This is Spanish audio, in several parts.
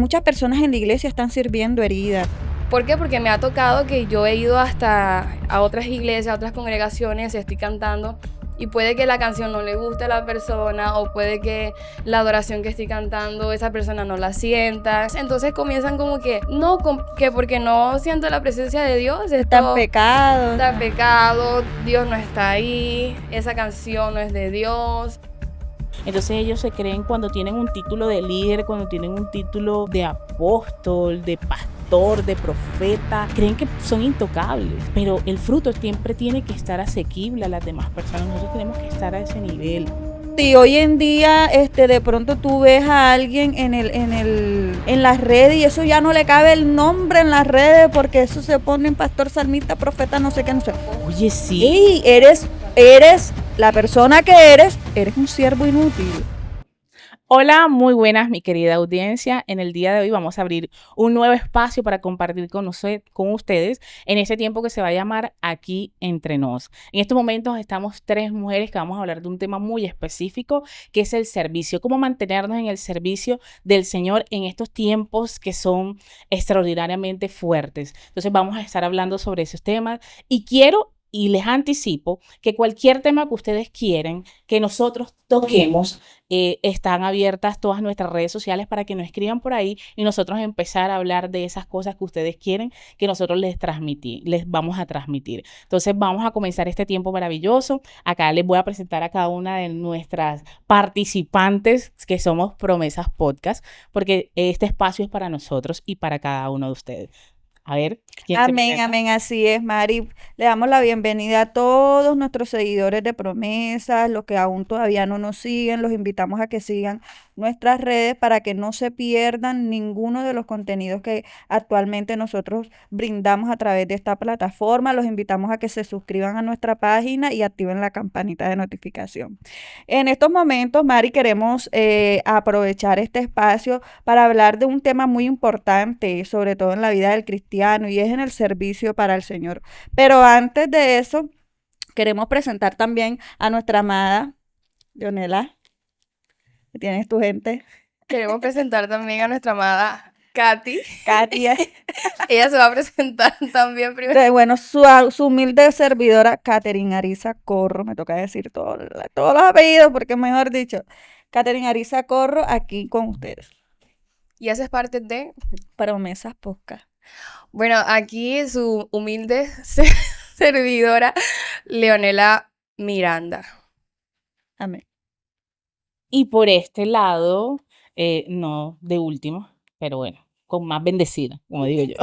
muchas personas en la iglesia están sirviendo heridas. ¿Por qué? Porque me ha tocado que yo he ido hasta a otras iglesias, a otras congregaciones, estoy cantando y puede que la canción no le guste a la persona o puede que la adoración que estoy cantando esa persona no la sienta. Entonces comienzan como que, no, que porque no siento la presencia de Dios. Está en pecado. Está en pecado, Dios no está ahí, esa canción no es de Dios. Entonces ellos se creen cuando tienen un título de líder, cuando tienen un título de apóstol, de pastor, de profeta, creen que son intocables, pero el fruto siempre tiene que estar asequible a las demás personas. Nosotros tenemos que estar a ese nivel. Y hoy en día, de pronto tú ves a alguien en las redes y eso ya no le cabe el nombre en las redes porque eso se pone en pastor, salmista, profeta, no sé qué, no sé. Oye, sí. Y eres la persona que eres un siervo inútil. Hola, muy buenas mi querida audiencia. En el día de hoy vamos a abrir un nuevo espacio para compartir con ustedes en ese tiempo que se va a llamar Aquí Entre Nos. En estos momentos estamos 3 mujeres que vamos a hablar de un tema muy específico que es el servicio, cómo mantenernos en el servicio del Señor en estos tiempos que son extraordinariamente fuertes. Entonces vamos a estar hablando sobre esos temas y les anticipo que cualquier tema que ustedes quieren que nosotros toquemos, están abiertas todas nuestras redes sociales para que nos escriban por ahí y nosotros empezar a hablar de esas cosas que ustedes quieren que nosotros les vamos a transmitir. Entonces vamos a comenzar este tiempo maravilloso. Acá les voy a presentar a cada una de nuestras participantes que somos Promesas Podcast, porque este espacio es para nosotros y para cada uno de ustedes. A ver, ¿quién se presenta? Amén, así es, Mari. Le damos la bienvenida a todos nuestros seguidores de Promesas, los que aún todavía no nos siguen, los invitamos a que sigan nuestras redes para que no se pierdan ninguno de los contenidos que actualmente nosotros brindamos a través de esta plataforma. Los invitamos a que se suscriban a nuestra página y activen la campanita de notificación. En estos momentos, Mari, queremos aprovechar este espacio para hablar de un tema muy importante, sobre todo en la vida del cristiano, y es en el servicio para el Señor. Pero antes de eso, queremos presentar también a nuestra amada Leonela. ¿Tienes tu gente? Queremos presentar también a nuestra amada Katia. Ella se va a presentar también primero. Bueno, su humilde servidora, Catherine Arisa Corro, me toca decir todos los apellidos porque mejor dicho, Catherine Arisa Corro, aquí con ustedes. Y haces parte de Promesas Podcast. Bueno, aquí su humilde servidora, Leonela Miranda. Amén. Y por este lado, no de último, pero bueno, con más bendecida, como digo yo.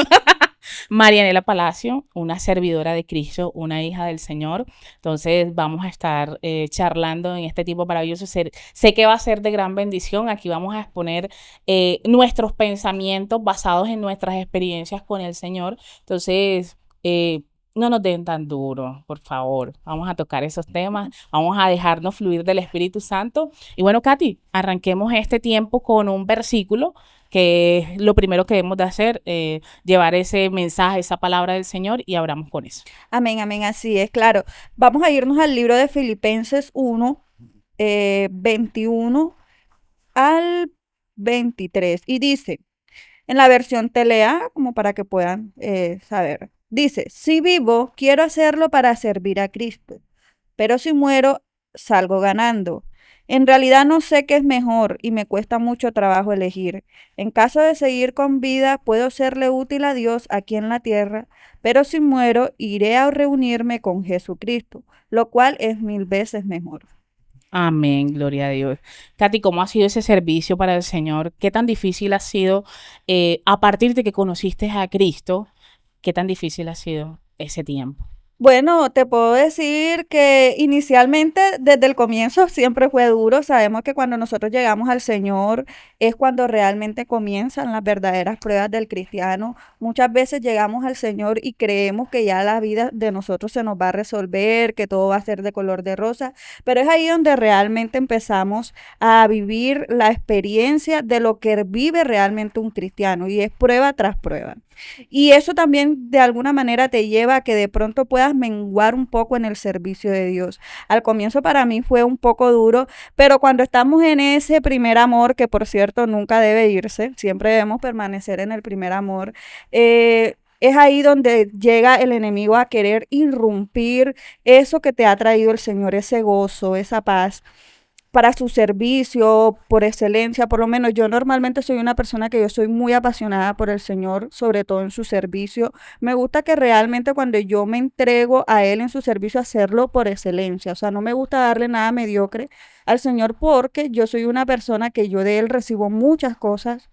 Marianela Palacio, una servidora de Cristo, una hija del Señor. Entonces vamos a estar charlando en este tiempo maravilloso. Sé que va a ser de gran bendición. Aquí vamos a exponer nuestros pensamientos basados en nuestras experiencias con el Señor. Entonces, no nos den tan duro, por favor. Vamos a tocar esos temas. Vamos a dejarnos fluir del Espíritu Santo. Y bueno, Katy, arranquemos este tiempo con un versículo que es lo primero que debemos de hacer, llevar ese mensaje, esa palabra del Señor y abramos con eso. Amén, así es, claro. Vamos a irnos al libro de Filipenses 1, 21 al 23. Y dice, en la versión Telea, como para que puedan saber, dice, si vivo, quiero hacerlo para servir a Cristo, pero si muero, salgo ganando. En realidad no sé qué es mejor y me cuesta mucho trabajo elegir. En caso de seguir con vida, puedo serle útil a Dios aquí en la tierra, pero si muero, iré a reunirme con Jesucristo, lo cual es 1000 veces mejor. Amén, gloria a Dios. Katy, ¿cómo ha sido ese servicio para el Señor? ¿Qué tan difícil ha sido a partir de que conociste a Cristo? ¿Qué tan difícil ha sido ese tiempo? Bueno, te puedo decir que inicialmente desde el comienzo siempre fue duro. Sabemos que cuando nosotros llegamos al Señor es cuando realmente comienzan las verdaderas pruebas del cristiano. Muchas veces llegamos al Señor y creemos que ya la vida de nosotros se nos va a resolver, que todo va a ser de color de rosa, pero es ahí donde realmente empezamos a vivir la experiencia de lo que vive realmente un cristiano y es prueba tras prueba. Y eso también de alguna manera te lleva a que de pronto puedas puedas menguar un poco en el servicio de Dios. Al comienzo para mí fue un poco duro, pero cuando estamos en ese primer amor, que por cierto nunca debe irse, siempre debemos permanecer en el primer amor, es ahí donde llega el enemigo a querer irrumpir eso que te ha traído el Señor, ese gozo, esa paz para su servicio, por excelencia. Por lo menos yo normalmente soy una persona que yo soy muy apasionada por el Señor, sobre todo en su servicio. Me gusta que realmente cuando yo me entrego a Él en su servicio, hacerlo por excelencia. O sea, no me gusta darle nada mediocre al Señor porque yo soy una persona que yo de Él recibo muchas cosas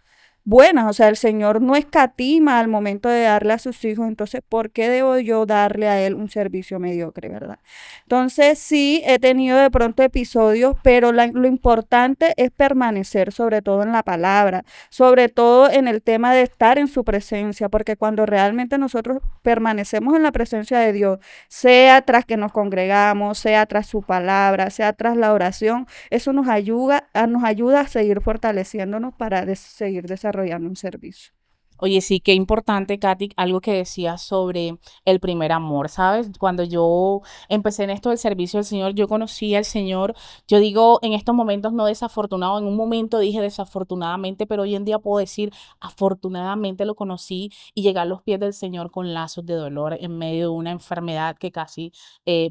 buenas. O sea, el Señor no escatima al momento de darle a sus hijos. Entonces, ¿por qué debo yo darle a Él un servicio mediocre, verdad? Entonces, sí, he tenido de pronto episodios, pero lo importante es permanecer, sobre todo en la palabra, sobre todo en el tema de estar en su presencia, porque cuando realmente nosotros permanecemos en la presencia de Dios, sea tras que nos congregamos, sea tras su palabra, sea tras la oración, eso nos ayuda a seguir fortaleciéndonos para seguir desarrollando un servicio. Oye, sí, qué importante, Katy, algo que decías sobre el primer amor, ¿sabes? Cuando yo empecé en esto del servicio del Señor, yo conocí al Señor, yo digo en estos momentos no desafortunado, en un momento dije desafortunadamente, pero hoy en día puedo decir afortunadamente lo conocí y llegué a los pies del Señor con lazos de dolor en medio de una enfermedad que casi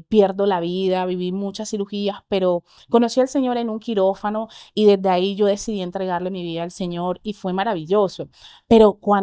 pierdo la vida, viví muchas cirugías, pero conocí al Señor en un quirófano y desde ahí yo decidí entregarle mi vida al Señor y fue maravilloso. Pero cuando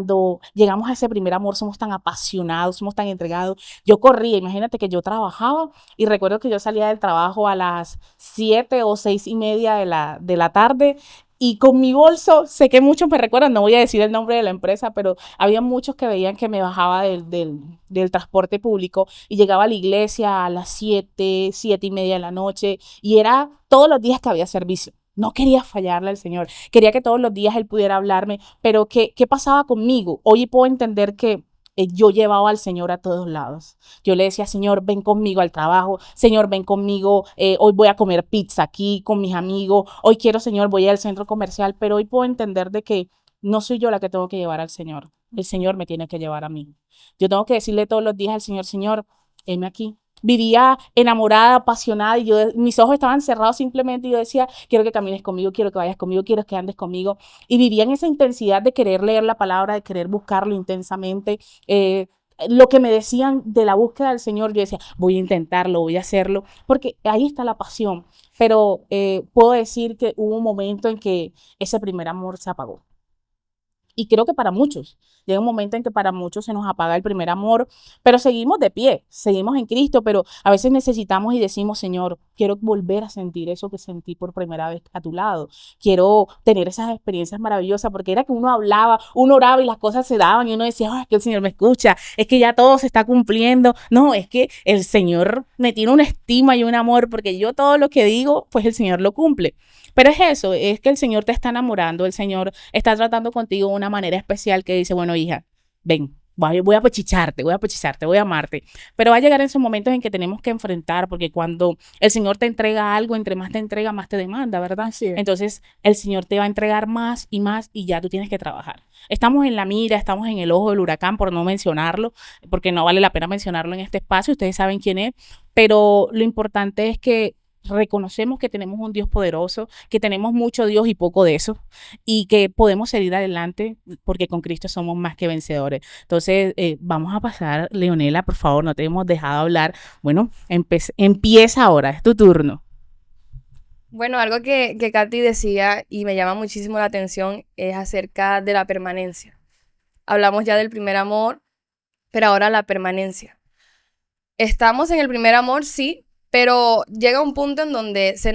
llegamos a ese primer amor, somos tan apasionados, somos tan entregados. Yo corría, imagínate que yo trabajaba y recuerdo que yo salía del trabajo a las 7 o 6:30 de la tarde y con mi bolso, sé que muchos me recuerdan, no voy a decir el nombre de la empresa, pero había muchos que veían que me bajaba del transporte público y llegaba a la iglesia a las 7:30 de la noche y era todos los días que había servicio. No quería fallarle al Señor, quería que todos los días Él pudiera hablarme, pero ¿qué pasaba conmigo? Hoy puedo entender que yo llevaba al Señor a todos lados. Yo le decía, Señor, ven conmigo al trabajo, Señor, ven conmigo, hoy voy a comer pizza aquí con mis amigos, hoy quiero, Señor, voy al centro comercial, pero hoy puedo entender de que no soy yo la que tengo que llevar al Señor, el Señor me tiene que llevar a mí. Yo tengo que decirle todos los días al Señor, Señor, heme aquí. Vivía enamorada, apasionada y mis ojos estaban cerrados simplemente y yo decía, quiero que camines conmigo, quiero que vayas conmigo, quiero que andes conmigo. Y vivía en esa intensidad de querer leer la palabra, de querer buscarlo intensamente. Lo que me decían de la búsqueda del Señor, yo decía, voy a intentarlo, voy a hacerlo, porque ahí está la pasión. Pero puedo decir que hubo un momento en que ese primer amor se apagó. Y creo que para muchos, llega un momento en que para muchos se nos apaga el primer amor, pero seguimos de pie, seguimos en Cristo, pero a veces necesitamos y decimos, Señor, quiero volver a sentir eso que sentí por primera vez a tu lado, quiero tener esas experiencias maravillosas, porque era que uno hablaba, uno oraba y las cosas se daban y uno decía, es que el Señor me escucha, es que ya todo se está cumpliendo. No, es que el Señor me tiene una estima y un amor, porque yo todo lo que digo, pues el Señor lo cumple. Pero es eso, es que el Señor te está enamorando, el Señor está tratando contigo de una manera especial que dice, bueno, hija, ven, voy a pechicharte, voy a amarte. Pero va a llegar en esos momentos en que tenemos que enfrentar, porque cuando el Señor te entrega algo, entre más te entrega, más te demanda, ¿verdad? Así es. Entonces, el Señor te va a entregar más y ya tú tienes que trabajar. Estamos en la mira, estamos en el ojo del huracán, por no mencionarlo, porque no vale la pena mencionarlo en este espacio, ustedes saben quién es, pero lo importante es que reconocemos que tenemos un Dios poderoso, que tenemos mucho Dios y poco de eso, y que podemos seguir adelante porque con Cristo somos más que vencedores. Entonces, vamos a pasar, Leonela, por favor, no te hemos dejado hablar. Bueno, empieza ahora, es tu turno. Bueno, algo que Katy decía y me llama muchísimo la atención es acerca de la permanencia. Hablamos ya del primer amor, pero ahora la permanencia. Estamos en el primer amor, sí, pero llega un punto en donde se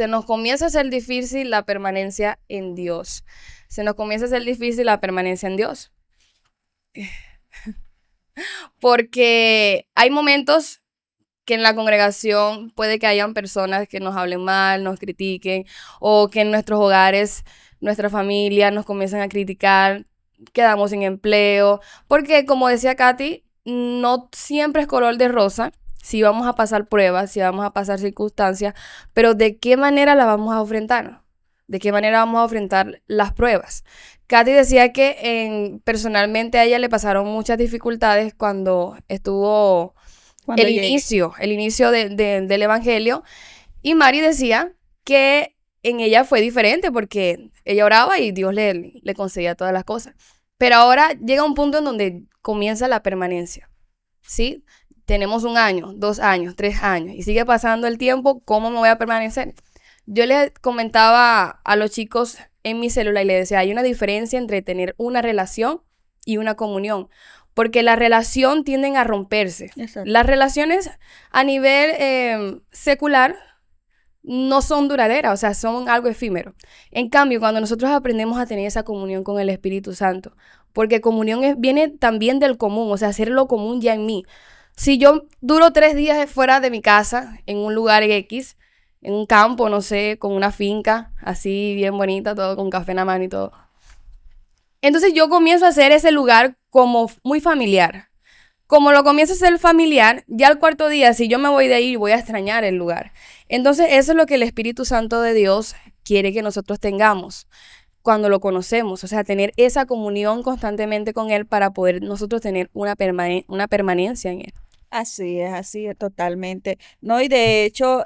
nos comienza a hacer difícil la permanencia en Dios. Se nos comienza a hacer difícil la permanencia en Dios. Porque hay momentos que en la congregación puede que hayan personas que nos hablen mal, nos critiquen, o que en nuestros hogares, nuestra familia nos comiencen a criticar, quedamos sin empleo, porque como decía Katy, no siempre es color de rosa, sí vamos a pasar pruebas, sí vamos a pasar circunstancias, pero ¿de qué manera las vamos a enfrentar? ¿De qué manera vamos a enfrentar las pruebas? Katy decía que personalmente a ella le pasaron muchas dificultades cuando estuvo Cuando llegue. El inicio del Evangelio. Y Mari decía que en ella fue diferente porque ella oraba y Dios le concedía todas las cosas. Pero ahora llega un punto en donde comienza la permanencia, ¿sí? Tenemos 1 año, 2 años, 3 años y sigue pasando el tiempo, ¿cómo me voy a permanecer? Yo les comentaba a los chicos en mi célula y les decía, hay una diferencia entre tener una relación y una comunión, porque la relación tienden a romperse. Exacto. Las relaciones a nivel secular no son duraderas, o sea, son algo efímero. En cambio, cuando nosotros aprendemos a tener esa comunión con el Espíritu Santo, porque viene también del común, o sea, hacer lo común ya en mí. Si yo duro 3 días fuera de mi casa, en un lugar X, en un campo, no sé, con una finca, así bien bonita, todo con café en la mano y todo. Entonces yo comienzo a hacer ese lugar como muy familiar. Como lo comienzo a hacer familiar, ya al 4.º día, si yo me voy de ahí, voy a extrañar el lugar. Entonces, eso es lo que el Espíritu Santo de Dios quiere que nosotros tengamos cuando lo conocemos. O sea, tener esa comunión constantemente con Él para poder nosotros tener una permanencia en Él. Así es, totalmente. No, y de hecho,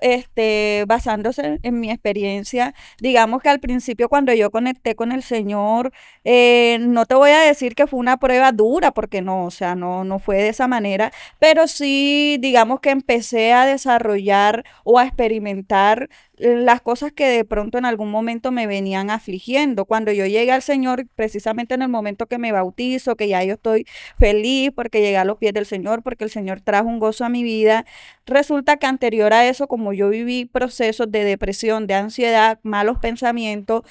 basándose en mi experiencia, digamos que al principio cuando yo conecté con el Señor, no te voy a decir que fue una prueba dura, porque no, o sea, no fue de esa manera, pero sí, digamos que empecé a desarrollar o a experimentar las cosas que de pronto en algún momento me venían afligiendo. Cuando yo llegué al Señor, precisamente en el momento que me bautizo, que ya yo estoy feliz porque llegué a los pies del Señor, porque el Señor trajo un gozo a mi vida. Resulta que anterior a eso, como yo viví procesos de depresión, de ansiedad, malos pensamientos,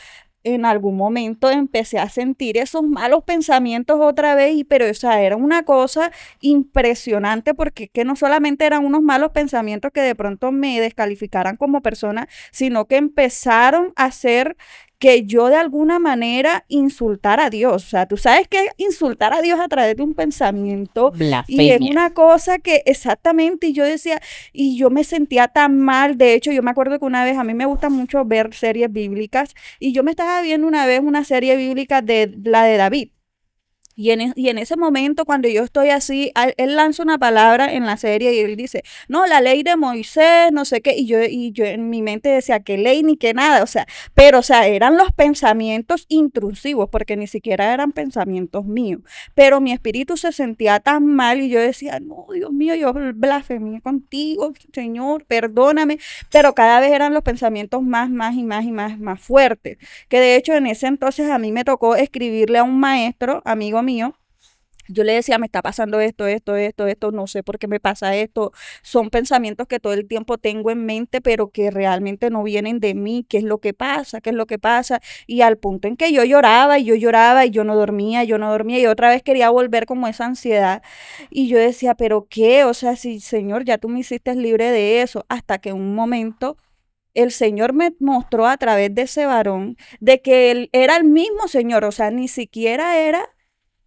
en algún momento empecé a sentir esos malos pensamientos otra vez, pero o sea, era una cosa impresionante porque es que no solamente eran unos malos pensamientos que de pronto me descalificaran como persona, sino que empezaron a hacer que yo de alguna manera insultara a Dios. O sea, tú sabes que insultar a Dios a través de un pensamiento y es Blasfemia. una cosa que exactamente, y yo decía, y yo me sentía tan mal. De hecho, yo me acuerdo que una vez, a mí me gusta mucho ver series bíblicas, y yo me estaba viendo una vez una serie bíblica de la de David. Y en ese momento, cuando yo estoy así, él lanza una palabra en la serie y él dice, no, la ley de Moisés, no sé qué, y yo en mi mente decía, qué ley ni qué nada, o sea, pero, o sea, eran los pensamientos intrusivos, porque ni siquiera eran pensamientos míos, pero mi espíritu se sentía tan mal y yo decía, no, Dios mío, yo blasfemé contigo, Señor, perdóname, pero cada vez eran los pensamientos más fuertes, que de hecho en ese entonces a mí me tocó escribirle a un maestro, amigo mío. Yo le decía, me está pasando esto, no sé por qué me pasa esto. Son pensamientos que todo el tiempo tengo en mente, pero que realmente no vienen de mí. ¿Qué es lo que pasa? ¿Qué es lo que pasa? Y al punto en que yo lloraba y yo lloraba y yo no dormía y otra vez quería volver como esa ansiedad. Y yo decía, ¿pero qué? O sea, si Señor, ya tú me hiciste libre de eso. Hasta que en un momento el Señor me mostró a través de ese varón de que él era el mismo Señor, o sea, ni siquiera era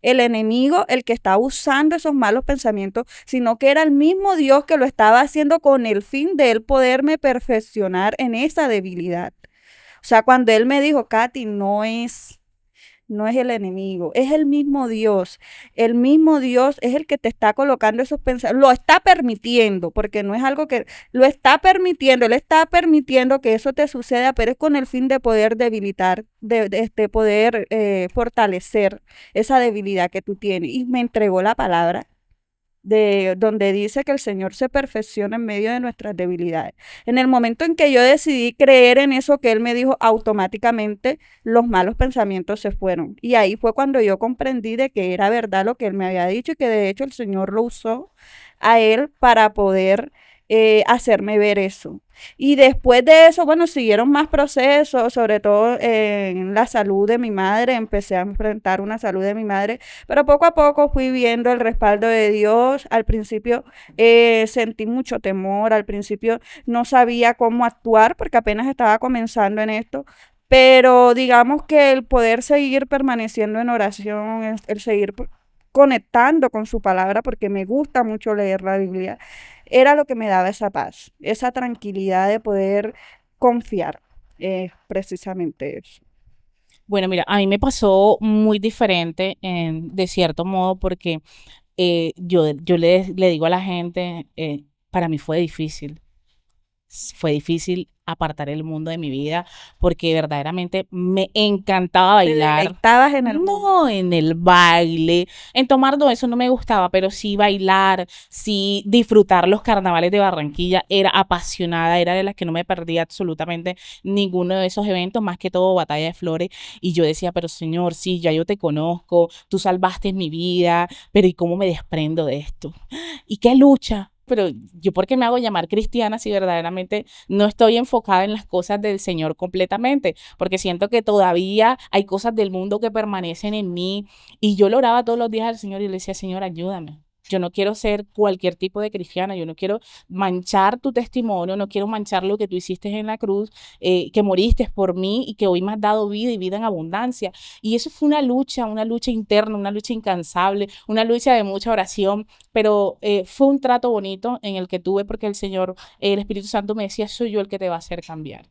el enemigo el que estaba usando esos malos pensamientos, sino que era el mismo Dios que lo estaba haciendo con el fin de él poderme perfeccionar en esa debilidad. O sea, cuando él me dijo, Katy, no es el enemigo, es el mismo Dios. El mismo Dios es el que te está colocando esos pensamientos, lo está permitiendo, porque no es algo que lo está permitiendo, él está permitiendo que eso te suceda, pero es con el fin de poder debilitar, de poder fortalecer esa debilidad que tú tienes. Y me entregó la palabra de donde dice que el Señor se perfecciona en medio de nuestras debilidades. En el momento en que yo decidí creer en eso que Él me dijo, automáticamente los malos pensamientos se fueron. Y ahí fue cuando yo comprendí de que era verdad lo que Él me había dicho y que de hecho el Señor lo usó a Él para poder hacerme ver eso. Y después de eso, bueno, siguieron más procesos, sobre todo en la salud de mi madre, empecé a enfrentar una salud de mi madre, pero poco a poco fui viendo el respaldo de Dios. Al principio sentí mucho temor, al principio no sabía cómo actuar porque apenas estaba comenzando en esto, pero digamos que el poder seguir permaneciendo en oración, el seguir conectando con su palabra, porque me gusta mucho leer la Biblia, era lo que me daba esa paz, esa tranquilidad de poder confiar, precisamente eso. Bueno, mira, a mí me pasó muy diferente de cierto modo porque yo le digo a la gente, para mí fue difícil apartar el mundo de mi vida porque verdaderamente me encantaba Te bailar. deleitabas en el mundo. No en el baile, en tomar todo eso no me gustaba, pero sí bailar, sí disfrutar los carnavales de Barranquilla. Era apasionada, era de las que no me perdía absolutamente ninguno de esos eventos, más que todo Batalla de Flores. Y yo decía, pero señor, sí, ya yo te conozco, tú salvaste mi vida, pero ¿y cómo me desprendo de esto? ¿Y qué lucha? Pero yo, ¿por qué me hago llamar cristiana si verdaderamente no estoy enfocada en las cosas del Señor completamente? Porque siento que todavía hay cosas del mundo que permanecen en mí. Y yo le oraba todos los días al Señor y le decía, Señor, ayúdame. Yo no quiero ser cualquier tipo de cristiana, yo no quiero manchar tu testimonio, no quiero manchar lo que tú hiciste en la cruz, que moriste por mí y que hoy me has dado vida y vida en abundancia. Y eso fue una lucha interna, una lucha incansable, una lucha de mucha oración, pero fue un trato bonito en el que tuve porque el Señor, el Espíritu Santo me decía, soy yo el que te va a hacer cambiar.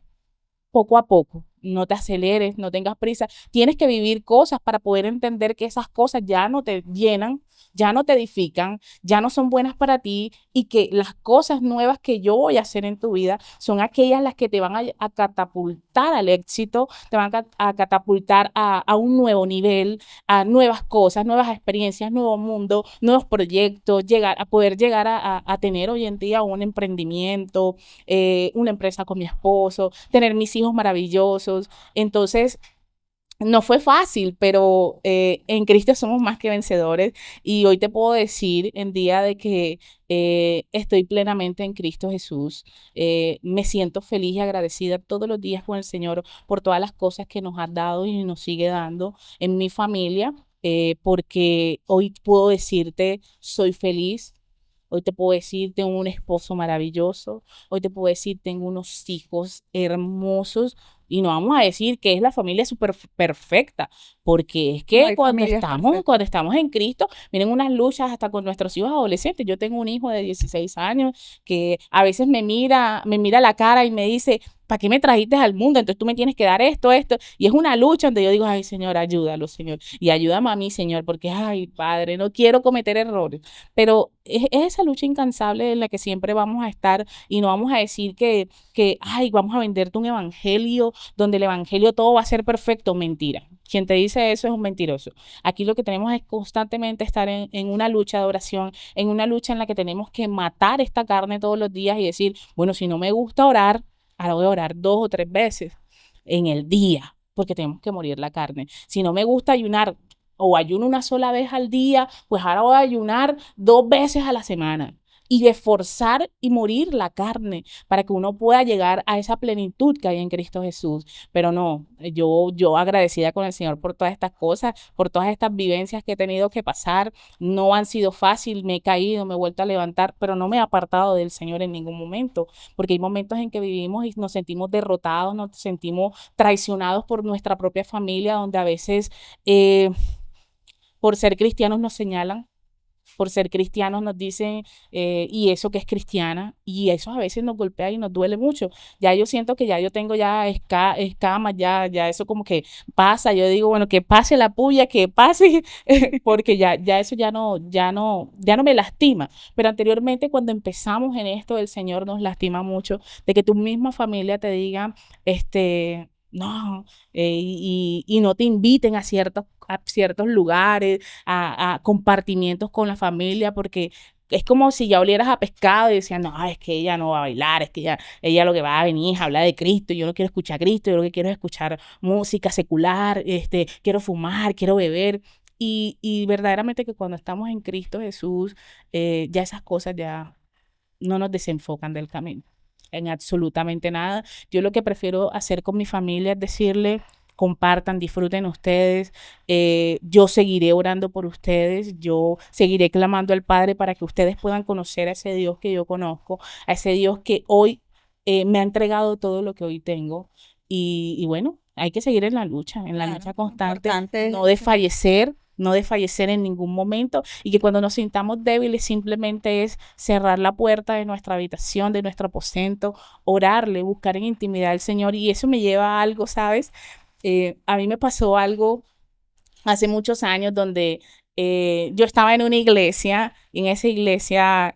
Poco a poco, no te aceleres, no tengas prisa. Tienes que vivir cosas para poder entender que esas cosas ya no te llenan, ya no te edifican, ya no son buenas para ti y que las cosas nuevas que yo voy a hacer en tu vida son aquellas las que te van a catapultar al éxito, te van a catapultar a un nuevo nivel, a nuevas cosas, nuevas experiencias, nuevo mundo, nuevos proyectos, poder llegar a tener hoy en día un emprendimiento, una empresa con mi esposo, tener mis hijos maravillosos. Entonces, no fue fácil, pero en Cristo somos más que vencedores y hoy te puedo decir en día de que estoy plenamente en Cristo Jesús. Me siento feliz y agradecida todos los días con el Señor por todas las cosas que nos ha dado y nos sigue dando en mi familia, porque hoy puedo decirte, soy feliz. Hoy te puedo decir, tengo un esposo maravilloso. Hoy te puedo decir, tengo unos hijos hermosos. Y no vamos a decir que es la familia súper perfecta, porque es No que hay familias cuando perfectas. estamos en Cristo, vienen unas luchas hasta con nuestros hijos adolescentes. Yo tengo un hijo de 16 años que a veces me mira la cara y me dice, ¿para qué me trajiste al mundo? Entonces tú me tienes que dar esto, esto. Y es una lucha donde yo digo, ay, Señor, ayúdalo, Señor. Y ayúdame a mí, Señor, porque, ay, Padre, no quiero cometer errores. Pero es esa lucha incansable en la que siempre vamos a estar y no vamos a decir ay, vamos a venderte un evangelio donde el evangelio todo va a ser perfecto. Mentira. Quien te dice eso es un mentiroso. Aquí lo que tenemos es constantemente estar en una lucha de oración, en una lucha en la que tenemos que matar esta carne todos los días y decir, bueno, si no me gusta orar, ahora voy a orar 2 o 3 veces en el día, porque tenemos que morir la carne. Si no me gusta ayunar o ayuno una sola vez al día, pues ahora voy a ayunar 2 veces a la semana y esforzar y morir la carne para que uno pueda llegar a esa plenitud que hay en Cristo Jesús. Pero no, yo agradecida con el Señor por todas estas cosas, por todas estas vivencias que he tenido que pasar. No han sido fácil, me he caído, me he vuelto a levantar, pero no me he apartado del Señor en ningún momento, porque hay momentos en que vivimos y nos sentimos derrotados, nos sentimos traicionados por nuestra propia familia, donde a veces por ser cristianos nos señalan, por ser cristianos nos dicen, y eso que es cristiana, y eso a veces nos golpea y nos duele mucho. Ya yo siento que ya yo tengo ya escamas, ya eso como que pasa, yo digo, bueno, que pase la puya, que pase, porque ya eso ya no me lastima. Pero anteriormente cuando empezamos en esto, el Señor nos lastima mucho, de que tu misma familia te diga, no, y no te inviten a ciertos lugares, a compartimientos con la familia, porque es como si ya olieras a pescado y decían, no, es que ella no va a bailar, es que ella lo que va a venir es hablar de Cristo, yo no quiero escuchar a Cristo, yo lo que quiero es escuchar música secular, quiero fumar, quiero beber. Y verdaderamente que cuando estamos en Cristo Jesús, ya esas cosas ya no nos desenfocan del camino, en absolutamente nada. Yo lo que prefiero hacer con mi familia es decirle, compartan, disfruten ustedes, yo seguiré orando por ustedes, yo seguiré clamando al Padre para que ustedes puedan conocer a ese Dios que yo conozco, a ese Dios que hoy me ha entregado todo lo que hoy tengo. Y bueno, hay que seguir en la Claro, lucha lo constante, importante es no desfallecer, no desfallecer en ningún momento y que cuando nos sintamos débiles simplemente es cerrar la puerta de nuestra habitación, de nuestro aposento, orarle, buscar en intimidad al Señor y eso me lleva a algo, ¿sabes? A mí me pasó algo hace muchos años donde yo estaba en una iglesia, y en esa iglesia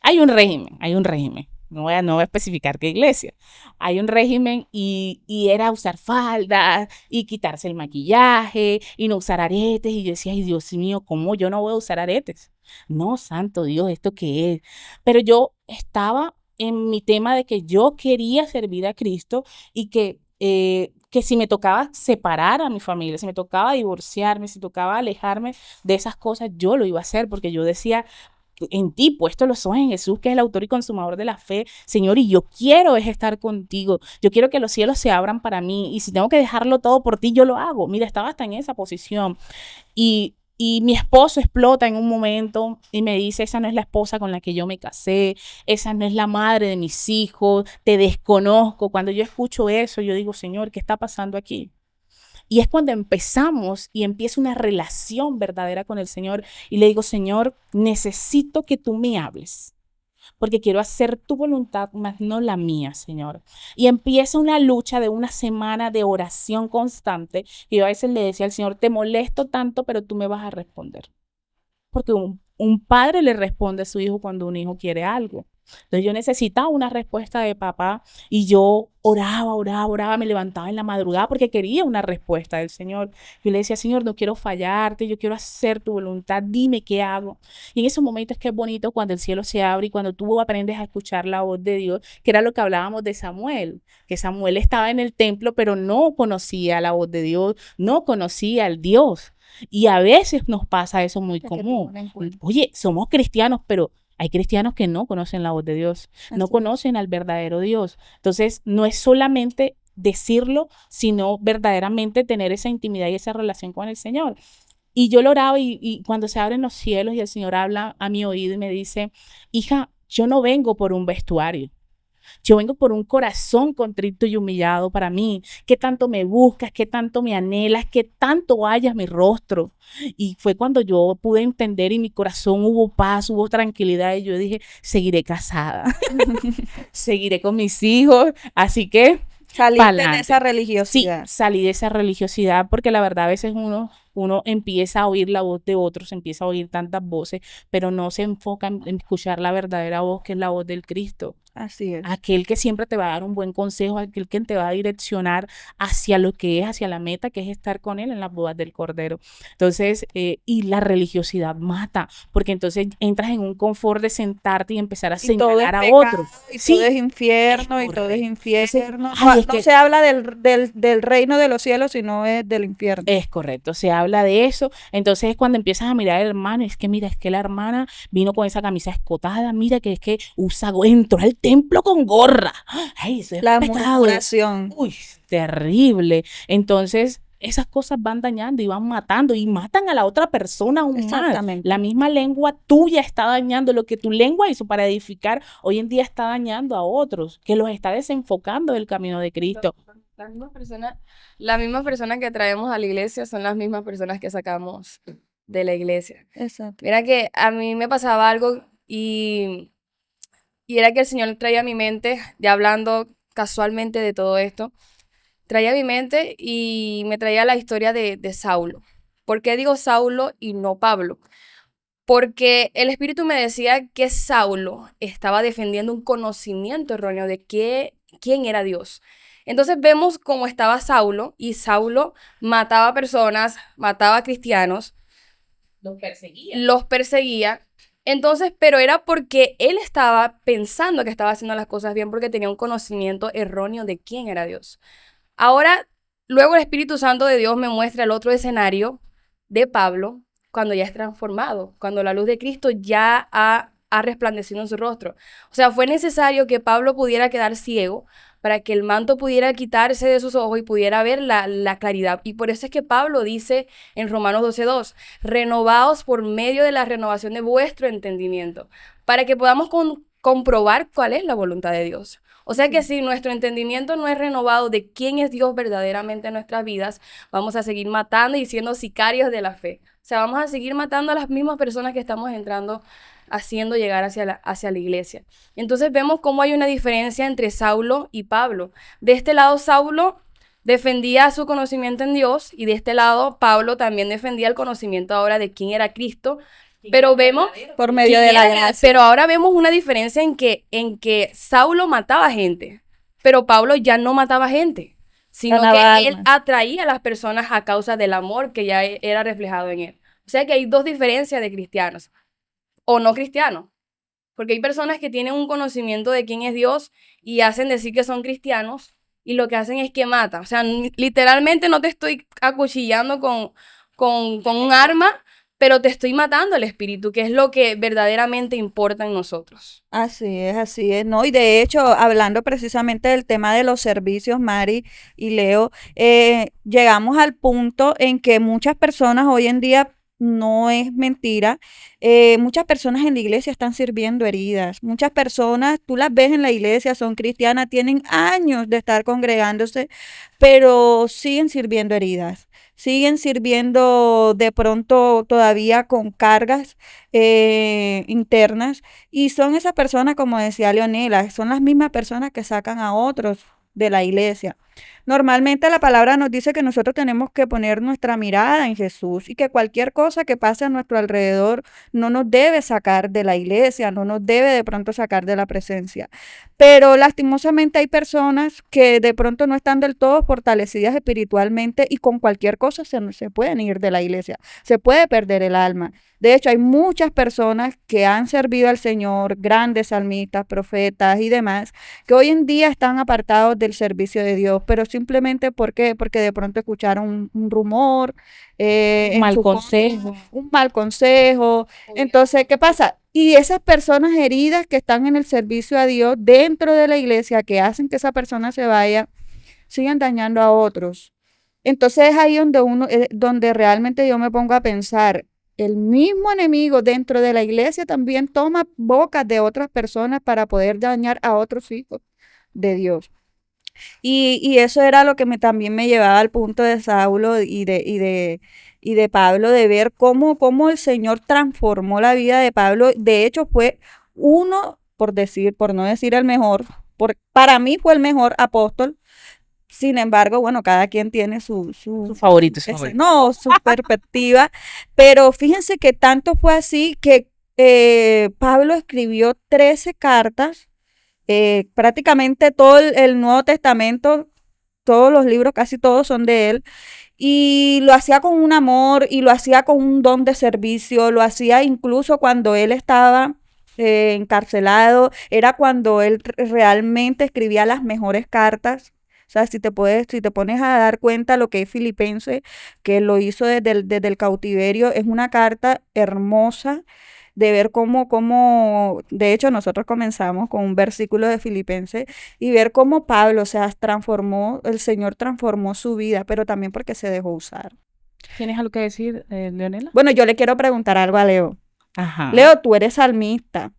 hay un régimen. No voy a especificar qué iglesia. Hay un régimen y era usar faldas y quitarse el maquillaje y no usar aretes. Y yo decía, ay Dios mío, ¿cómo yo no voy a usar aretes? No, santo Dios, ¿esto qué es? Pero yo estaba en mi tema de que yo quería servir a Cristo y que si me tocaba separar a mi familia, si me tocaba divorciarme, si tocaba alejarme de esas cosas, yo lo iba a hacer porque yo decía, en ti puesto los ojos en Jesús, que es el autor y consumador de la fe, Señor, y yo quiero es estar contigo, yo quiero que los cielos se abran para mí, y si tengo que dejarlo todo por ti, yo lo hago. Mira, estaba hasta en esa posición, y mi esposo explota en un momento y me dice, esa no es la esposa con la que yo me casé, esa no es la madre de mis hijos, te desconozco. Cuando yo escucho eso, yo digo, Señor, ¿qué está pasando aquí? Y es cuando empezamos y empieza una relación verdadera con el Señor y le digo, Señor, necesito que tú me hables, porque quiero hacer tu voluntad, más no la mía, Señor. Y empieza una lucha de una semana de oración constante. Y yo a veces le decía al Señor, te molesto tanto, pero tú me vas a responder. Porque un padre le responde a su hijo cuando un hijo quiere algo. Entonces yo necesitaba una respuesta de papá y yo oraba, me levantaba en la madrugada porque quería una respuesta del Señor. Yo le decía, Señor, no quiero fallarte, yo quiero hacer tu voluntad, dime qué hago. Y en esos momentos es que es bonito cuando el cielo se abre y cuando tú aprendes a escuchar la voz de Dios, que era lo que hablábamos de Samuel, que Samuel estaba en el templo pero no conocía la voz de Dios, no conocía al Dios. Y a veces nos pasa eso muy común. Oye, somos cristianos, pero hay cristianos que no conocen la voz de Dios, no conocen al verdadero Dios. Entonces, no es solamente decirlo, sino verdaderamente tener esa intimidad y esa relación con el Señor. Y yo lo oraba y cuando se abren los cielos y el Señor habla a mi oído y me dice, hija, yo no vengo por un vestuario. Yo vengo por un corazón contrito y humillado para mí. ¿Qué tanto me buscas? ¿Qué tanto me anhelas? ¿Qué tanto hallas mi rostro? Y fue cuando yo pude entender y mi corazón hubo paz, hubo tranquilidad y yo dije, seguiré casada, seguiré con mis hijos. Así que Saliste de esa sí, religiosidad. salí de esa religiosidad porque la verdad a veces uno empieza a oír la voz de otros, empieza a oír tantas voces, pero no se enfoca en escuchar la verdadera voz que es la voz del Cristo. Así es. Aquel que siempre te va a dar un buen consejo, aquel que te va a direccionar hacia lo que es, hacia la meta, que es estar con él en las bodas del Cordero. Entonces, y la religiosidad mata, porque entonces entras en un confort de sentarte y empezar a Y todo es señalar a pecado, otros. y Sí, todo es infierno, es y todo es correcto. infierno. Entonces, ay, es No que se habla del reino de los cielos, sino es del infierno. es correcto, se habla de eso. Entonces es cuando empiezas a mirar al hermano, es que mira, es que la hermana vino con esa camisa escotada, mira que es que entró al templo con gorra. Ay, eso es La pecado. murmuración. Uy, terrible. Entonces, esas cosas van dañando y van matando y matan a la otra persona aún más. Exactamente. La misma lengua tuya está dañando lo que tu lengua hizo para edificar, hoy en día está dañando a otros, que los está desenfocando del camino de Cristo. Las mismas personas que traemos a la iglesia son las mismas personas que sacamos de la iglesia. Exacto. Mira que a mí me pasaba algo y era que el Señor traía a mi mente, ya hablando casualmente de todo esto, traía a mi mente y me traía la historia de Saulo. ¿Por qué digo Saulo y no Pablo? Porque el Espíritu me decía que Saulo estaba defendiendo un conocimiento erróneo de quién era Dios. Entonces vemos cómo estaba Saulo y Saulo mataba personas, mataba cristianos, los perseguía. Entonces, pero era porque él estaba pensando que estaba haciendo las cosas bien porque tenía un conocimiento erróneo de quién era Dios. Ahora, luego el Espíritu Santo de Dios me muestra el otro escenario de Pablo cuando ya es transformado, cuando la luz de Cristo ya ha resplandecido en su rostro. O sea, fue necesario que Pablo pudiera quedar ciego para que el manto pudiera quitarse de sus ojos y pudiera ver la claridad. Y por eso es que Pablo dice en Romanos 12:2, renovaos por medio de la renovación de vuestro entendimiento, para que podamos comprobar cuál es la voluntad de Dios. O sea que si nuestro entendimiento no es renovado de quién es Dios verdaderamente en nuestras vidas, vamos a seguir matando y siendo sicarios de la fe. O sea, vamos a seguir matando a las mismas personas que estamos entrando, haciendo llegar hacia la iglesia. Entonces vemos cómo hay una diferencia entre Saulo y Pablo. De este lado, Saulo defendía su conocimiento en Dios, y de este lado Pablo también defendía el conocimiento ahora de quién era Cristo, pero vemos por medio de la gracia. pero ahora vemos una diferencia en que Saulo mataba gente, pero Pablo ya no mataba gente, sino Ganaba que él almas. atraía a las personas a causa del amor que ya era reflejado en él. O sea que hay dos diferencias de cristianos o no cristianos, porque hay personas que tienen un conocimiento de quién es Dios y hacen decir que son cristianos, y lo que hacen es que matan. O sea, literalmente no te estoy acuchillando con un arma, pero te estoy matando el espíritu, que es lo que verdaderamente importa en nosotros. Así es, ¿no? Y de hecho, hablando precisamente del tema de los servicios, Mari y Leo, llegamos al punto en que muchas personas hoy en día, no es mentira, muchas personas en la iglesia están sirviendo heridas. Muchas personas, tú las ves en la iglesia, son cristianas, tienen años de estar congregándose, pero siguen sirviendo heridas. Siguen sirviendo de pronto todavía con cargas internas, y son esas personas, como decía Leonela, son las mismas personas que sacan a otros de la iglesia. Normalmente la palabra nos dice que nosotros tenemos que poner nuestra mirada en Jesús, y que cualquier cosa que pase a nuestro alrededor no nos debe sacar de la iglesia, no nos debe de pronto sacar de la presencia. Pero lastimosamente hay personas que de pronto no están del todo fortalecidas espiritualmente, y con cualquier cosa se pueden ir de la iglesia, se puede perder el alma. De hecho, hay muchas personas que han servido al Señor, grandes salmistas, profetas y demás, que hoy en día están apartados del servicio de Dios, pero simplemente porque de pronto escucharon un rumor Un en mal su contra, consejo. un mal consejo. Entonces, ¿qué pasa? Y esas personas heridas que están en el servicio a Dios dentro de la iglesia, que hacen que esa persona se vaya, siguen dañando a otros. Entonces es ahí donde realmente yo me pongo a pensar, el mismo enemigo dentro de la iglesia también toma bocas de otras personas para poder dañar a otros hijos de Dios. Y eso era lo que también me llevaba al punto de Saulo y de Pablo, de ver cómo el Señor transformó la vida de Pablo. De hecho, fue uno, por no decir el mejor, para mí fue el mejor apóstol. Sin embargo, bueno, cada quien tiene Su favorito, su favorito. no, su perspectiva, pero fíjense que tanto fue así que Pablo escribió 13 cartas, prácticamente todo el Nuevo Testamento, todos los libros, casi todos son de él, y lo hacía con un amor, y lo hacía con un don de servicio, lo hacía incluso cuando él estaba encarcelado, era cuando él realmente escribía las mejores cartas. O sea, si te pones a dar cuenta lo que es Filipenses, que lo hizo desde el cautiverio, es una carta hermosa de ver de hecho nosotros comenzamos con un versículo de Filipenses, y ver cómo Pablo, o sea, el Señor transformó su vida, pero también porque se dejó usar. ¿Tienes algo que decir, Leonela? Bueno, yo le quiero preguntar algo a Leo. Ajá. Leo, tú eres salmista,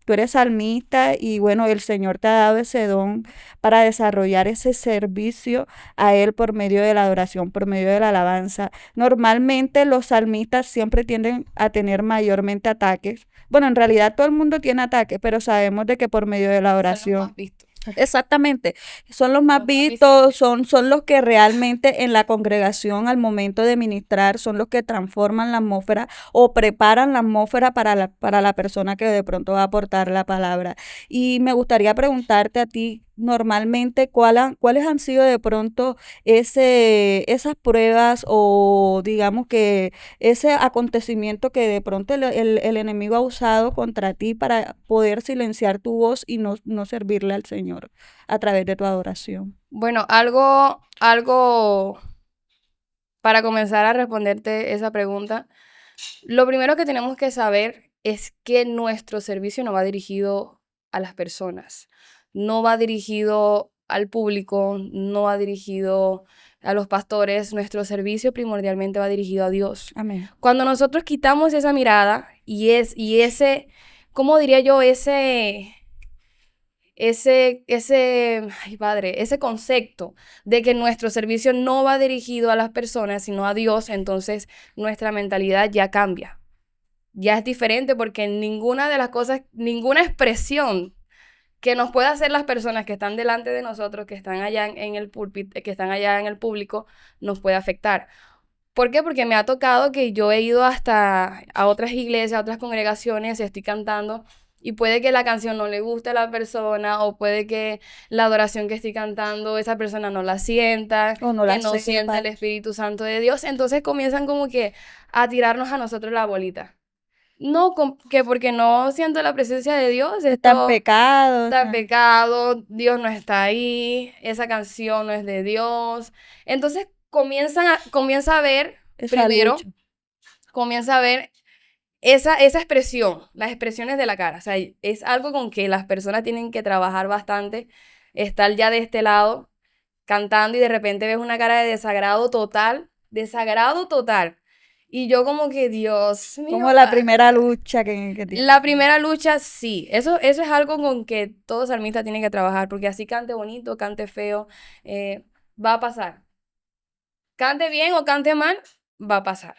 y bueno, el Señor te ha dado ese don para desarrollar ese servicio a Él por medio de la adoración, por medio de la alabanza. Normalmente los salmistas siempre tienden a tener mayormente ataques. Bueno, en realidad todo el mundo tiene ataques, pero sabemos de que por medio de la Son los oración. más vistos. Exactamente, son los más Los más vistos, visibles. son los que realmente en la congregación al momento de ministrar son los que transforman la atmósfera o preparan la atmósfera para la persona que de pronto va a aportar la palabra. Y me gustaría preguntarte a ti, normalmente, ¿cuáles han sido de pronto esas pruebas, o digamos que ese acontecimiento que de pronto el enemigo ha usado contra ti para poder silenciar tu voz y no servirle al Señor a través de tu adoración? Bueno, algo para comenzar a responderte esa pregunta, lo primero que tenemos que saber es que nuestro servicio no va dirigido a las personas, no va dirigido al público, no va dirigido a los pastores. Nuestro servicio primordialmente va dirigido a Dios. Amén. Cuando nosotros quitamos esa mirada y ese, ¿cómo diría yo? Ay, padre, ese concepto de que nuestro servicio no va dirigido a las personas, sino a Dios, entonces nuestra mentalidad ya cambia. Ya es diferente, porque ninguna de las cosas, ninguna expresión que nos pueda hacer las personas que están delante de nosotros, que están allá en el púlpito, que están allá en el público, nos puede afectar. ¿Por qué? Porque me ha tocado que yo he ido hasta a otras iglesias, a otras congregaciones, estoy cantando y puede que la canción no le guste a la persona o puede que la adoración que estoy cantando esa persona no la sienta, O no que la no sienta el sepa. Espíritu Santo de Dios. Entonces comienzan como que a tirarnos a nosotros la bolita. No, que porque no siento la presencia de Dios, Están esto pecados. está pecado, Dios no está ahí, esa canción no es de Dios. Entonces comienza a ver, Esa primero, lucha. comienza a ver esa expresión, las expresiones de la cara. O sea, es algo con que las personas tienen que trabajar bastante, estar ya de este lado, cantando y de repente ves una cara de desagrado total. Y yo como que, Dios mío, Como la primera lucha que tiene. la primera lucha, sí, eso es algo con que todo salmista tiene que trabajar, porque así cante bonito, cante feo, va a pasar. Cante bien o cante mal, va a pasar.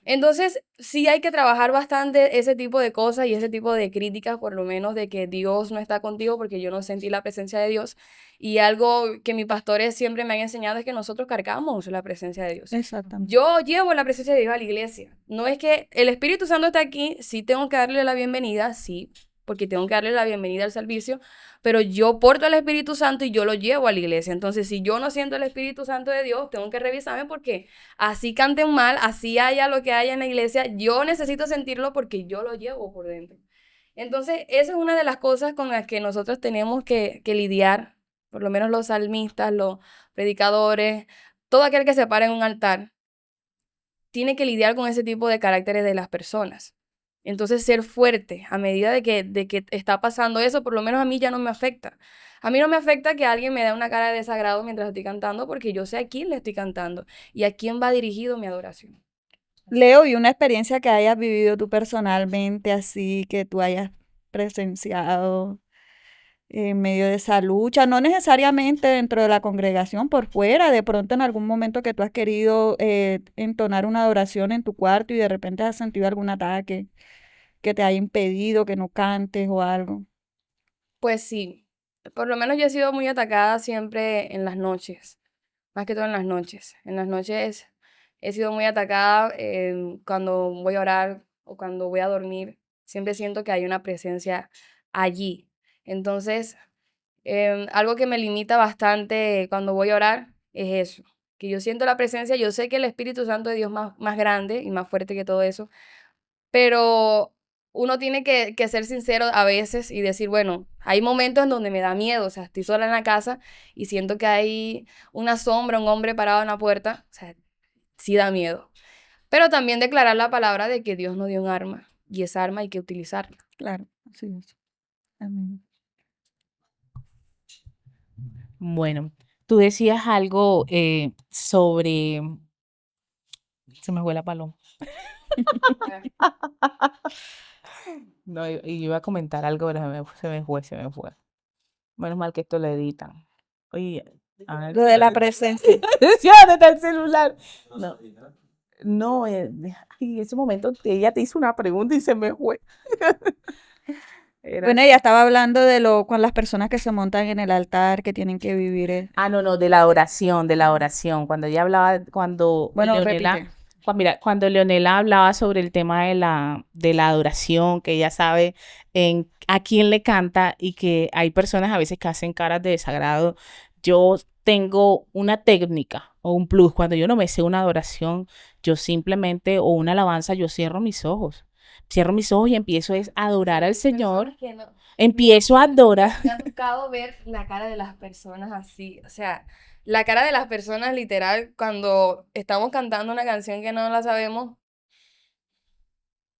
Entonces, sí hay que trabajar bastante ese tipo de cosas y ese tipo de críticas, por lo menos de que Dios no está contigo porque yo no sentí la presencia de Dios. Y algo que mis pastores siempre me han enseñado es que nosotros cargamos la presencia de Dios. Exactamente. Yo llevo la presencia de Dios a la iglesia. No es que el Espíritu Santo está aquí, sí tengo que darle la bienvenida, sí, porque tengo que darle la bienvenida al servicio, pero yo porto al Espíritu Santo y yo lo llevo a la iglesia. Entonces, si yo no siento el Espíritu Santo de Dios, tengo que revisarme porque así canten mal, así haya lo que haya en la iglesia, yo necesito sentirlo porque yo lo llevo por dentro. Entonces, esa es una de las cosas con las que nosotros tenemos que lidiar, por lo menos los salmistas, los predicadores, todo aquel que se para en un altar, tiene que lidiar con ese tipo de caracteres de las personas. Entonces, ser fuerte a medida de que está pasando eso, por lo menos a mí ya no me afecta. A mí no me afecta que alguien me dé una cara de desagrado mientras estoy cantando, porque yo sé a quién le estoy cantando y a quién va dirigido mi adoración. Leo, y una experiencia que hayas vivido tú personalmente, así que tú hayas presenciado en medio de esa lucha, no necesariamente dentro de la congregación, por fuera, de pronto en algún momento que tú has querido entonar una adoración en tu cuarto y de repente has sentido algún ataque que te haya impedido que no cantes o algo. Pues sí, por lo menos yo he sido muy atacada siempre en las noches, más que todo en las noches. En las noches he sido muy atacada cuando voy a orar o cuando voy a dormir. Siempre siento que hay una presencia allí. Entonces, algo que me limita bastante cuando voy a orar es eso, que yo siento la presencia, yo sé que el Espíritu Santo de Dios más grande y más fuerte que todo eso, pero uno tiene que ser sincero a veces y decir, bueno, hay momentos en donde me da miedo, o sea, estoy sola en la casa y siento que hay una sombra, un hombre parado en la puerta, o sea, sí da miedo. Pero también declarar la palabra de que Dios nos dio un arma y esa arma hay que utilizarla. Claro, así es. Amén. Bueno, tú decías algo sobre... Se me fue la paloma. No, y iba a comentar algo, pero se me fue. Menos mal que esto lo editan. Oye, a ver, Lo de la presencia. decía, ¿dónde está el celular? No, no, ay, en ese momento ella te hizo una pregunta y se me fue. Era, Bueno, ella estaba hablando de lo con las personas que se montan en el altar, que tienen que vivir. no, de la oración, de la oración. Cuando ella hablaba, cuando Bueno, Leonela, repite. mira, cuando Leonela hablaba sobre el tema de la adoración, que ella sabe a quién le canta y que hay personas a veces que hacen caras de desagrado. Yo tengo una técnica o un plus. Cuando yo no me sé una adoración, yo simplemente, o una alabanza, yo cierro mis ojos. Cierro mis ojos y empiezo a adorar al Señor. Que no, Empiezo a adorar. me ha tocado ver la cara de las personas así, o sea, la cara de las personas literal cuando estamos cantando una canción que no la sabemos, o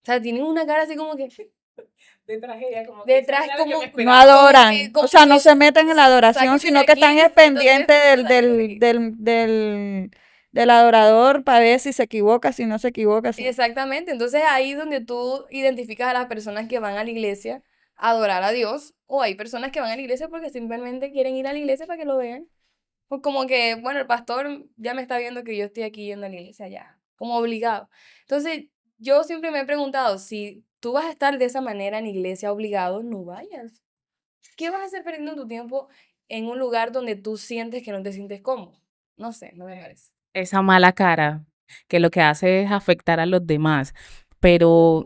sea, tienen una cara así como que Detrás ella, como detrás eso era lo que como, me No esperaba. adoran, como o sea, no que se meten en la adoración, sáquese de sino que aquí, están entonces pendientes sáquese de aquí. del adorador para ver si se equivoca, si no se equivoca. Exactamente, entonces ahí es donde tú identificas a las personas que van a la iglesia a adorar a Dios, o hay personas que van a la iglesia porque simplemente quieren ir a la iglesia para que lo vean. O como que, bueno, el pastor ya me está viendo que yo estoy aquí yendo a la iglesia ya, como obligado. Entonces, yo siempre me he preguntado, si tú vas a estar de esa manera en la iglesia obligado, no vayas. ¿Qué vas a hacer perdiendo tu tiempo en un lugar donde tú sientes que no te sientes cómodo? No sé, no me parece. Esa mala cara que lo que hace es afectar a los demás. Pero,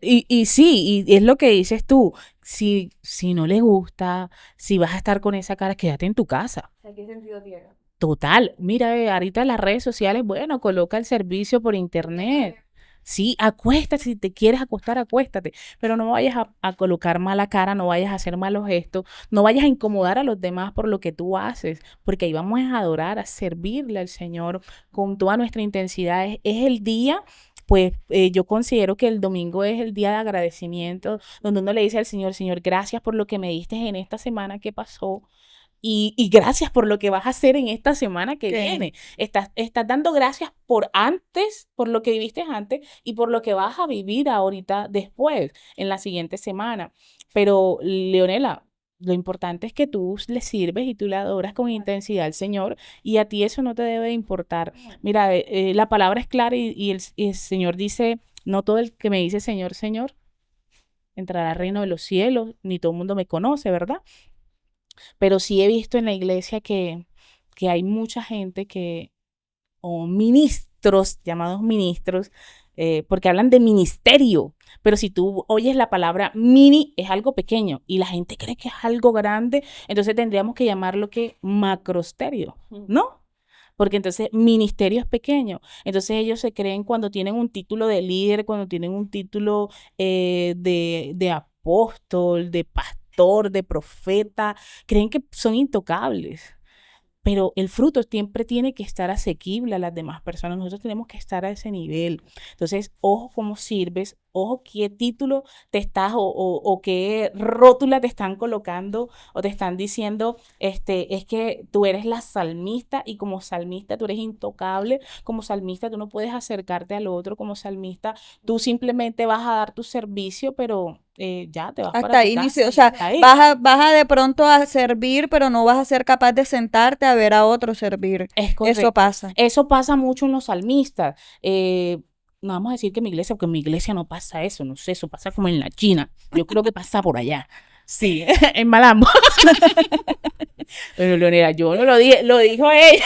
y sí, y es lo que dices tú, si no le gusta, si vas a estar con esa cara, quédate en tu casa. O sea, ¿qué sentido tiene? Total, mira, ahorita las redes sociales, bueno, coloca el servicio por internet. Sí, acuéstate, si te quieres acostar, acuéstate, pero no vayas a colocar mala cara, no vayas a hacer malos gestos, no vayas a incomodar a los demás por lo que tú haces, porque ahí vamos a adorar, a servirle al Señor con toda nuestra intensidad. Es el día, pues yo considero que el domingo es el día de agradecimiento, donde uno le dice al Señor, Señor, gracias por lo que me diste en esta semana que pasó. Y gracias por lo que vas a hacer en esta semana que Sí. viene. Estás dando gracias por antes, por lo que viviste antes y por lo que vas a vivir ahorita después, en la siguiente semana. Pero, Leonela, lo importante es que tú le sirves y tú le adoras con intensidad al Señor y a ti eso no te debe importar. Mira, la palabra es clara y el Señor dice, no todo el que me dice Señor, Señor, entrará al reino de los cielos, ni todo el mundo me conoce, ¿verdad? Pero sí he visto en la iglesia que hay mucha gente o ministros, llamados ministros, porque hablan de ministerio, pero si tú oyes la palabra mini, es algo pequeño y la gente cree que es algo grande, entonces tendríamos que llamarlo que macrosterio, ¿no? Porque entonces ministerio es pequeño. Entonces ellos se creen cuando tienen un título de líder, cuando tienen un título de apóstol, de pastor, de profeta, creen que son intocables. Pero el fruto siempre tiene que estar asequible a las demás personas. Nosotros tenemos que estar a ese nivel. Entonces, ojo cómo sirves, ojo qué título te estás o qué rótula te están colocando o te están diciendo, es que tú eres la salmista y como salmista tú eres intocable, como salmista tú no puedes acercarte al otro, como salmista tú simplemente vas a dar tu servicio, pero ya te vas Hasta para tu ahí inicio, o casa. sea, Hasta ahí. vas a de pronto a servir, pero no vas a ser capaz de sentarte a ver a otro servir. Es Eso correcto. pasa. Eso pasa mucho en los salmistas. No vamos a decir que en mi iglesia, porque en mi iglesia no pasa eso, no sé, eso pasa como en la China. Yo creo que pasa por allá. Sí, en Malambo. Pero Leonela, yo no lo dije, lo dijo ella.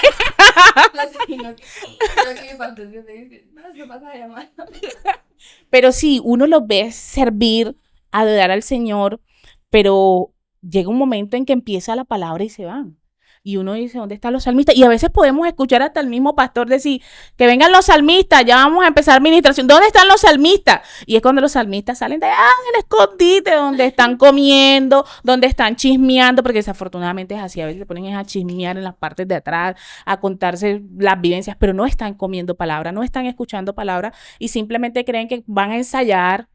Pero sí, uno los ve servir, adorar al Señor, pero llega un momento en que empieza la palabra y se van. Y uno dice, ¿dónde están los salmistas? Y a veces podemos escuchar hasta el mismo pastor decir, que vengan los salmistas, ya vamos a empezar administración. ¿Dónde están los salmistas? Y es cuando los salmistas salen de el escondite, donde están comiendo, donde están chismeando, porque desafortunadamente es así, a veces se ponen a chismear en las partes de atrás, a contarse las vivencias, pero no están comiendo palabra, no están escuchando palabra y simplemente creen que van a ensayar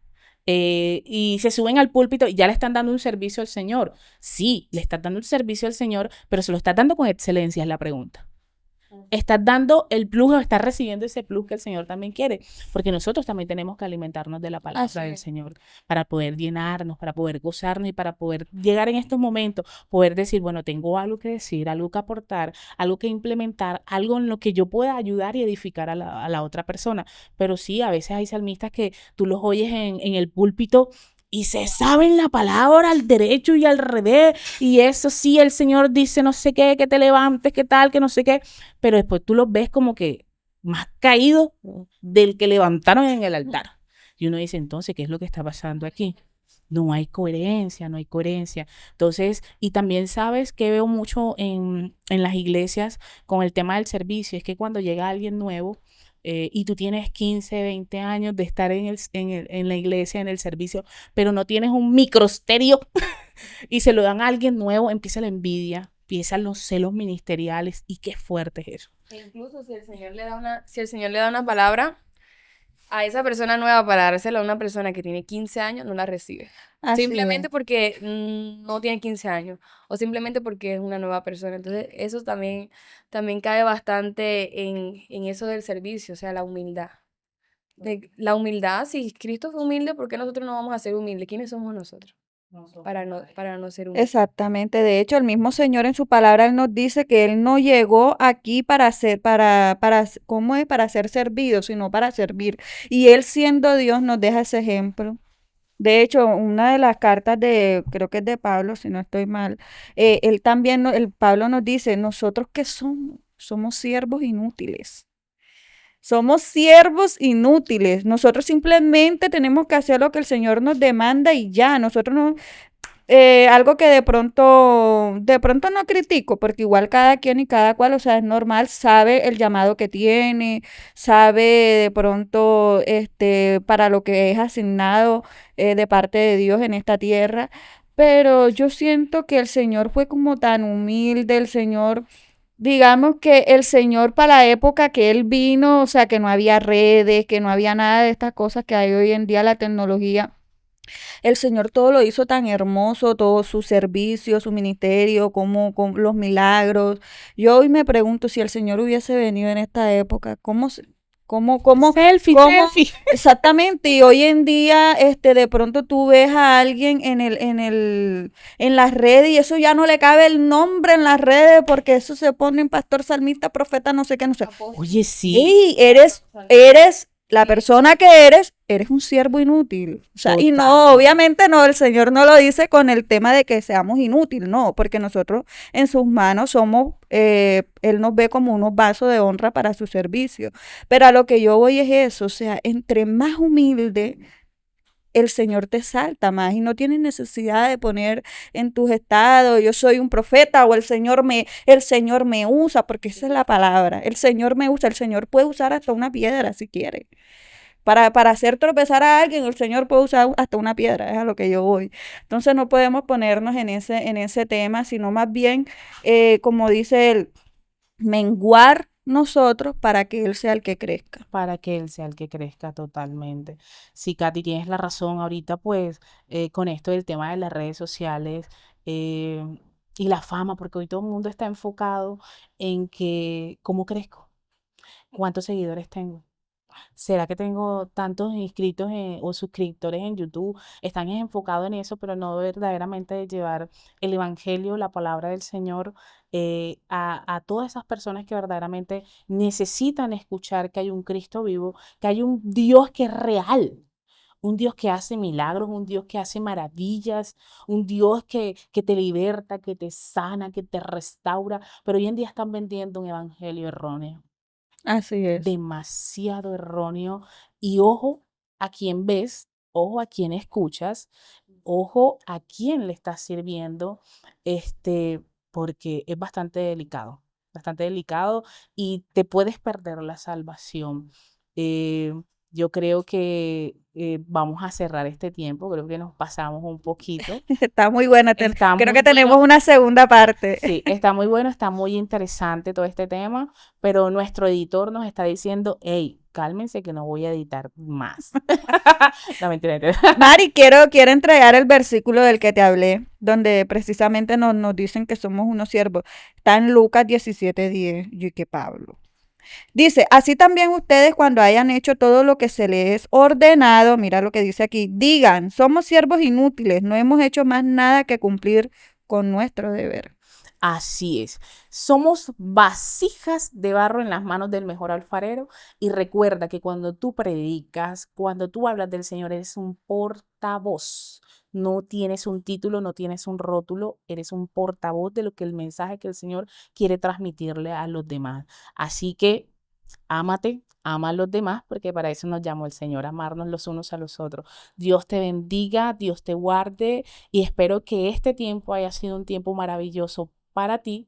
y se suben al púlpito y ya le están dando un servicio al Señor. Sí, le estás dando un servicio al Señor, pero se lo estás dando con excelencia, es la pregunta. Estás dando el plus o estás recibiendo ese plus que el Señor también quiere, porque nosotros también tenemos que alimentarnos de la palabra Así del es. Señor para poder llenarnos, para poder gozarnos y para poder llegar en estos momentos, poder decir, bueno, tengo algo que decir, algo que aportar, algo que implementar, algo en lo que yo pueda ayudar y edificar a la otra persona. Pero sí, a veces hay salmistas que tú los oyes en el púlpito y se saben la palabra al derecho y al revés, y eso sí, el Señor dice no sé qué, que te levantes, que tal, que no sé qué, pero después tú los ves como que más caídos del que levantaron en el altar. Y uno dice, entonces, ¿qué es lo que está pasando aquí? No hay coherencia, no hay coherencia. Entonces, y también sabes que veo mucho en las iglesias con el tema del servicio, es que cuando llega alguien nuevo, y tú tienes 15, 20 años de estar en la iglesia, en el servicio, pero no tienes un microsterio y se lo dan a alguien nuevo, empieza la envidia, empiezan los celos ministeriales y qué fuerte es eso. E incluso si el Señor le da una palabra a esa persona nueva para dársela a una persona que tiene 15 años, no la recibe. Así Simplemente es. porque no tiene 15 años o simplemente porque es una nueva persona. Entonces, eso también cae bastante en eso del servicio, o sea, la humildad. La humildad, si Cristo fue humilde, ¿por qué nosotros no vamos a ser humildes? ¿Quiénes somos nosotros para no ser humildes? Exactamente. De hecho, el mismo Señor en su palabra, Él nos dice que Él no llegó aquí para ser, ¿cómo es? Para ser servido, sino para servir. Y Él siendo Dios nos deja ese ejemplo. De hecho, una de las cartas de, creo que es de Pablo, si no estoy mal, él también, el Pablo nos dice, nosotros qué somos, somos siervos inútiles. Somos siervos inútiles. Nosotros simplemente tenemos que hacer lo que el Señor nos demanda y ya. Nosotros no, algo que de pronto no critico, porque igual cada quien y cada cual, o sea, es normal, sabe el llamado que tiene, sabe de pronto, para lo que es asignado de parte de Dios en esta tierra. Pero yo siento que el Señor fue como tan humilde, el Señor, digamos que el Señor para la época que Él vino, o sea, que no había redes, que no había nada de estas cosas que hay hoy en día, la tecnología. El Señor todo lo hizo tan hermoso, todo su servicio, su ministerio, como con los milagros. Yo hoy me pregunto si el Señor hubiese venido en esta época, Selfie, cómo selfie. exactamente? Y hoy en día, de pronto tú ves a alguien en las redes y eso ya no le cabe el nombre en las redes porque eso se pone en pastor, salmista, profeta, no sé qué, no sé. Oye, sí, Ey, eres la persona que eres un siervo inútil. O sea, y total. no, obviamente no, el Señor no lo dice con el tema de que seamos inútiles, no, porque nosotros en sus manos somos, Él nos ve como unos vasos de honra para su servicio. Pero a lo que yo voy es eso, o sea, entre más humilde, el Señor te salta más y no tienes necesidad de poner en tus estados, yo soy un profeta o el Señor me usa, porque esa es la palabra, el Señor me usa, el Señor puede usar hasta una piedra si quiere. Para hacer tropezar a alguien, el Señor puede usar hasta una piedra, es a lo que yo voy. Entonces no podemos ponernos en ese tema, sino más bien, como dice él, menguar nosotros para que Él sea el que crezca. Para que él sea el que crezca totalmente. Sí, Katy, tienes la razón ahorita, pues, con esto del tema de las redes sociales eh, y la fama, porque hoy todo el mundo está enfocado en que, ¿cómo crezco? ¿Cuántos seguidores tengo? ¿Será que tengo tantos inscritos o suscriptores en YouTube? Están enfocados en eso, pero no verdaderamente de llevar el Evangelio, la palabra del Señor, a todas esas personas que verdaderamente necesitan escuchar que hay un Cristo vivo, que hay un Dios que es real. Un Dios que hace milagros, un Dios que hace maravillas, un Dios que te liberta, que te sana, que te restaura. Pero hoy en día están vendiendo un evangelio erróneo, Así es. demasiado erróneo. Y ojo a quién ves, ojo a quién escuchas, ojo a quién le estás sirviendo, porque es bastante delicado y te puedes perder la salvación. Eh, yo creo que vamos a cerrar este tiempo, creo que nos pasamos un poquito. Está muy buena. Está Creo muy que tenemos bueno. una segunda parte. Sí, está muy bueno, está muy interesante todo este tema, pero nuestro editor nos está diciendo, hey, cálmense que no voy a editar más. No, mentira, mentira. Mari, quiero entregar el versículo del que te hablé, donde precisamente nos dicen que somos unos siervos. Está en Lucas 17:10. Y que Pablo. Dice, así también ustedes cuando hayan hecho todo lo que se les es ordenado, mira lo que dice aquí, digan, somos siervos inútiles, no hemos hecho más nada que cumplir con nuestro deber. Así es. Somos vasijas de barro en las manos del mejor alfarero. Y recuerda que cuando tú predicas, cuando tú hablas del Señor, eres un portavoz. No tienes un título, no tienes un rótulo, eres un portavoz de lo que el mensaje que el Señor quiere transmitirle a los demás. Así que ámate, ama a los demás, porque para eso nos llamó el Señor, amarnos los unos a los otros. Dios te bendiga, Dios te guarde y espero que este tiempo haya sido un tiempo maravilloso para ti,